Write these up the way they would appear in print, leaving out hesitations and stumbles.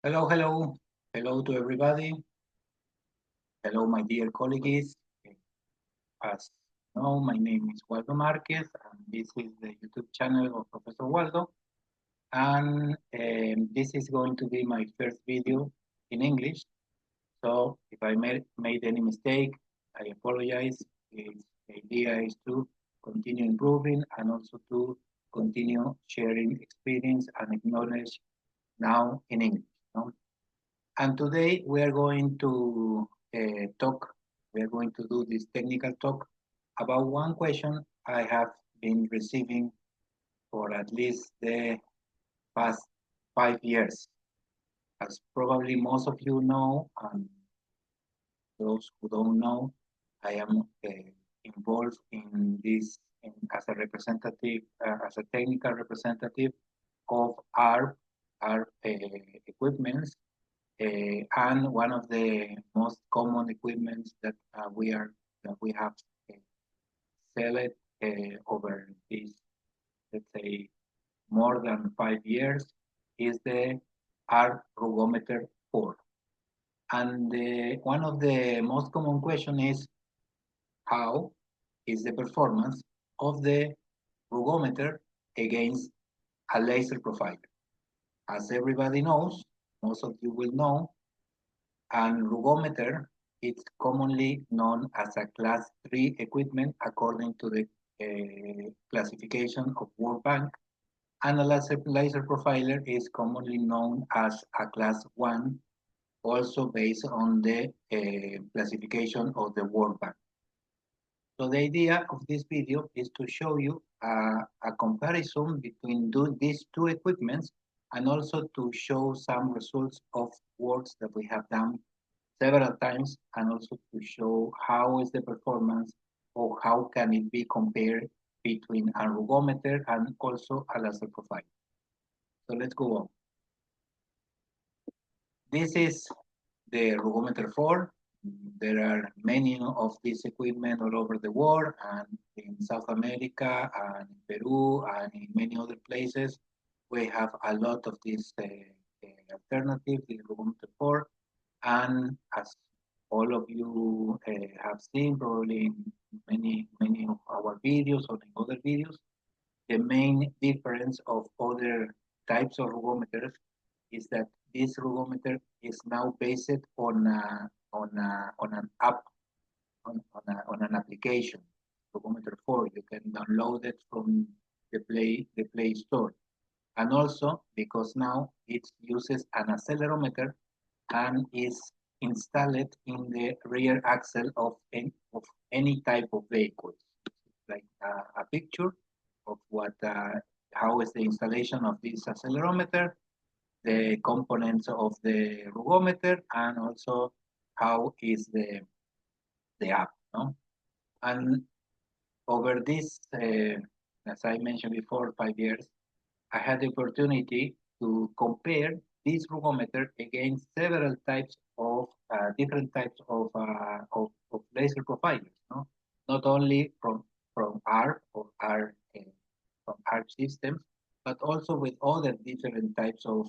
Hello, hello. Hello to everybody. Hello, my dear colleagues. As you know, my name is Waldo Marquez, and this is the YouTube channel of Professor Waldo. And this is going to be my first video in English. So if I made any mistake, I apologize. The idea is to continue improving and also to continue sharing experience and knowledge now in English. No? And today we are going to we are going to do this technical talk about one question I have been receiving for at least the past 5 years. As probably most of you know, and those who don't know, I am involved in this as a representative, as a technical representative of our equipments. And one of the most common equipments that we have uh, select over these, let's say, more than 5 years is the Roughometer 4. And one of the most common question is how is the performance of the Roughometer against a laser profiler? As everybody knows, most of you will know, and Roughometer is commonly known as a class 3 equipment according to the classification of World Bank, and a laser profiler is commonly known as a class 1, also based on the classification of the World Bank. So the idea of this video is to show you a comparison between these two equipments and also to show some results of works that we have done several times and also to show how is the performance or how can it be compared between a Roughometer and also a laser profile. So let's go on. This is the Roughometer 4. There are many of these equipment all over the world and in South America and in Peru and in many other places. We have a lot of these alternatives, the Roughometer 4. And as all of you have seen probably in many of our videos or in other videos, the main difference of other types of Roughometers is that this Roughometer is now based on on an app on an application. Roughometer 4, you can download it from the Play Store, and also because now it uses an accelerometer and is installed in the rear axle of any type of vehicle, like a picture of how is the installation of this accelerometer, the components of the Roughometer, and also how is the app. No? And over this, as I mentioned before, 5 years, I had the opportunity to compare this Roughometer against several types of different types of laser profilers. No? Not only from ARRB or R from ARC systems, but also with other different types of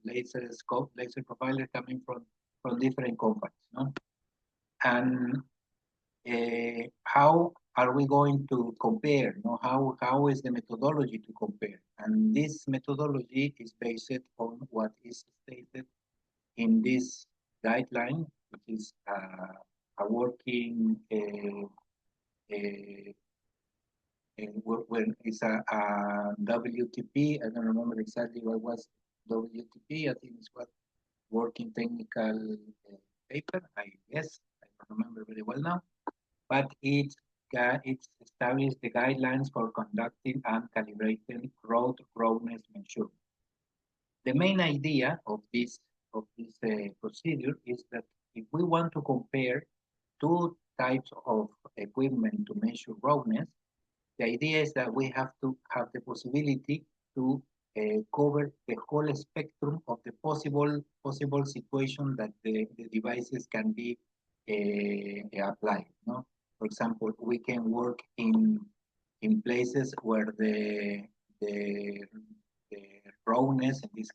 laser scope, laser profiler coming from different companies. No? And how are we going to compare? No? How is the methodology to compare? And this methodology is based on what is stated in this guideline, which is a working when it's a WTP. I don't remember exactly what was WTP. I think it's what working technical paper. I guess I don't remember very well now, but it's established the guidelines for conducting and calibrating road roughness measurement. The main idea of this procedure is that if we want to compare two types of equipment to measure roughness, the idea is that we have to have the possibility to cover the whole spectrum of the possible situation that the devices can be applied. No? For example, we can work in places where the the rawness in this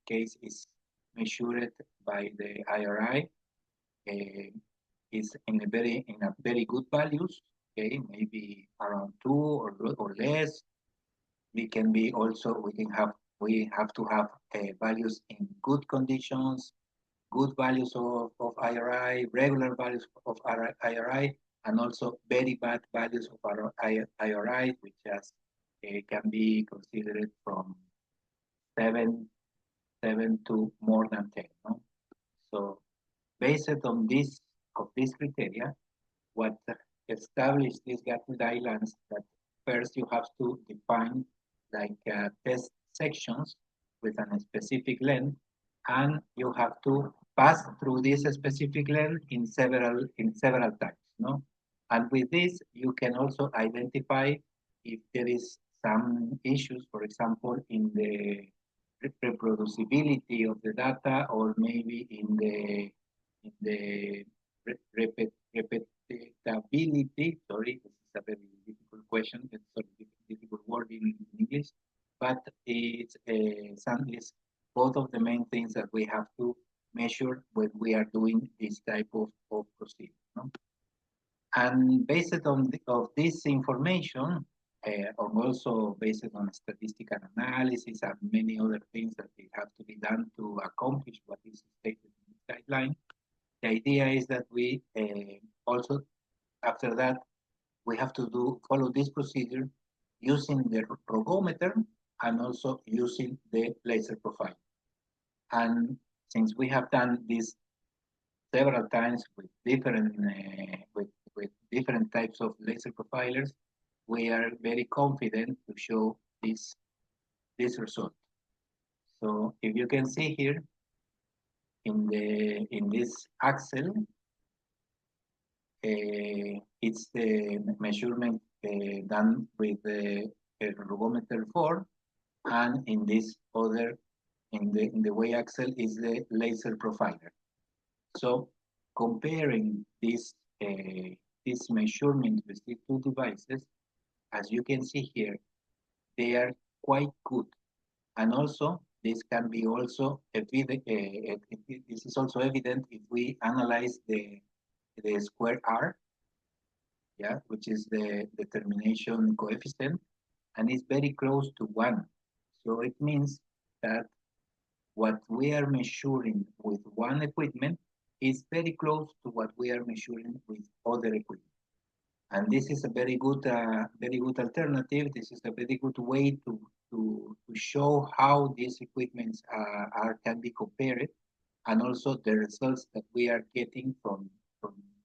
case is measured by the ARRB. Is in a very good values. Okay, maybe around 2 or less. We have to have values in good conditions, good values of IRI, regular values of IRI, and also very bad values of our IRI, which can be considered from 7, 7 to more than 10. No? So based on this criteria, what established these guidelines that first you have to define like test sections with a specific length, and you have to pass through this specific length in several times, no? And with this, you can also identify if there is some issues, for example, in the reproducibility of the data, or maybe in the repetibility. Sorry, this is a very difficult question. It's a difficult word in English, but it's both of the main things that we have to measure when we are doing this type of procedure. No? And based of this information, and also based on statistical analysis and many other things that have to be done to accomplish what is stated in the guideline, the idea is that we also, after that, we have to follow this procedure using the Roughometer and also using the laser profile. And since we have done this several times with different types of laser profilers, we are very confident to show this result. So if you can see here in this axle, it's the measurement done with the Roughometer 4, and in this other, in the y-axle is the laser profiler. So comparing this measurement with these two devices, as you can see here, they are quite good. And also, this can be also evident. This is also evident if we analyze the square R, yeah, which is the determination coefficient, and it's very close to 1. So it means that what we are measuring with one equipment is very close to what we are measuring with other equipment. And this is a very good alternative. This is a very good way to show how these equipments can be compared, and also the results that we are getting from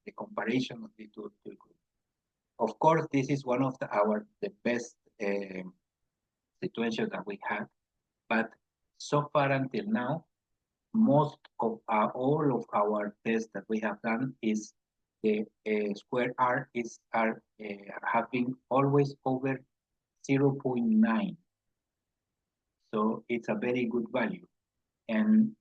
the comparison of the two equipment. Of course, this is one of the best situations that we had, but so far until now, most of all of our tests that we have done is the square R have been always over 0.9. So it's a very good value. And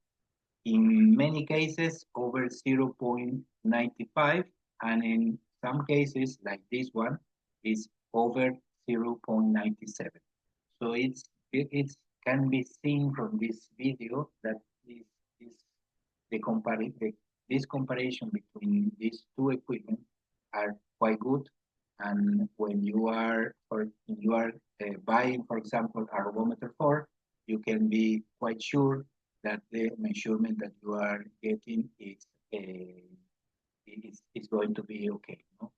in many cases, over 0.95, and in some cases, like this one, is over 0.97. So it can be seen from this video that this comparison between these two equipment are quite good. And when you are buying, for example, a Roughometer 4, you can be quite sure that the measurement that you are getting is going to be okay. No?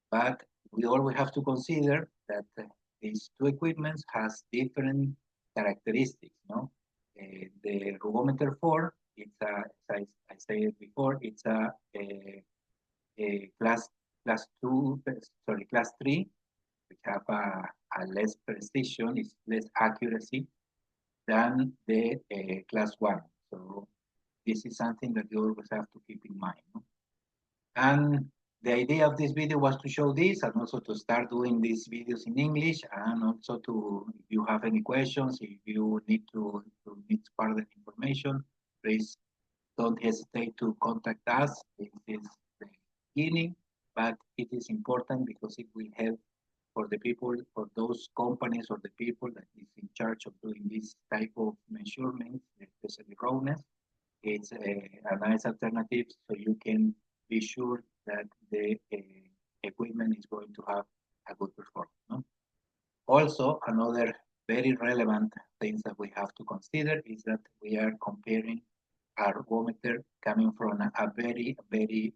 But we always have to consider that these two equipments has different characteristics. No, the Roughometer 4, it's as I said before, it's a class 3, which have a less precision, is less accuracy than the class 1. So this is something that you always have to keep in mind. No? And the idea of this video was to show this, and also to start doing these videos in English, and also if you have any questions, if you need further information, please don't hesitate to contact us. This is the beginning, but it is important because it will help for the people, for those companies or the people that is in charge of doing this type of measurements, especially roughness. It's a nice alternative, so you can be sure that the equipment is going to have a good performance. No? Also, another very relevant things that we have to consider is that we are comparing a Roughometer coming from a very, very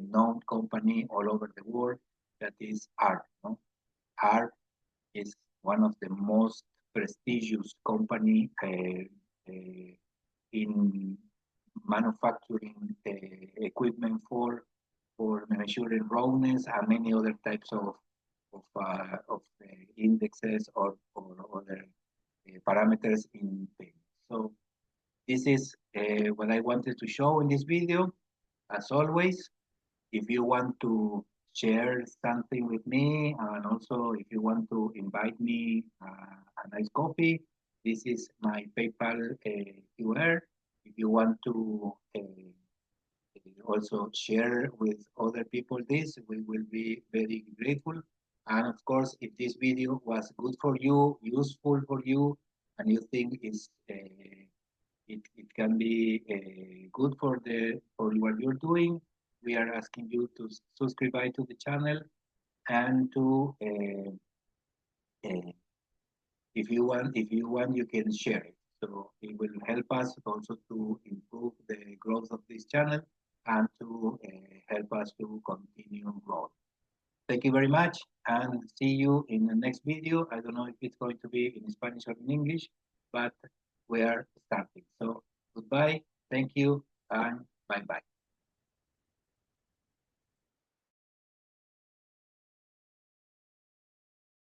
known company all over the world that is ARRB. No? ARRB is one of the most prestigious company in manufacturing equipment for measuring roughness and many other types of indexes or other parameters in paint. So this is what I wanted to show in this video. As always, if you want to share something with me, and also if you want to invite me a nice coffee, this is my PayPal QR. If you want to also share with other people this, we will be very grateful. And of course, if this video was good for you, useful for you, and you think it can be good for what you're doing, we are asking you to subscribe to the channel and to uh, if you want you can share it. So it will help us also to improve the growth of this channel and to help us to continue growing. Thank you very much and see you in the next video. I don't know if it's going to be in Spanish or in English, but we are starting. So goodbye, thank you, and bye-bye.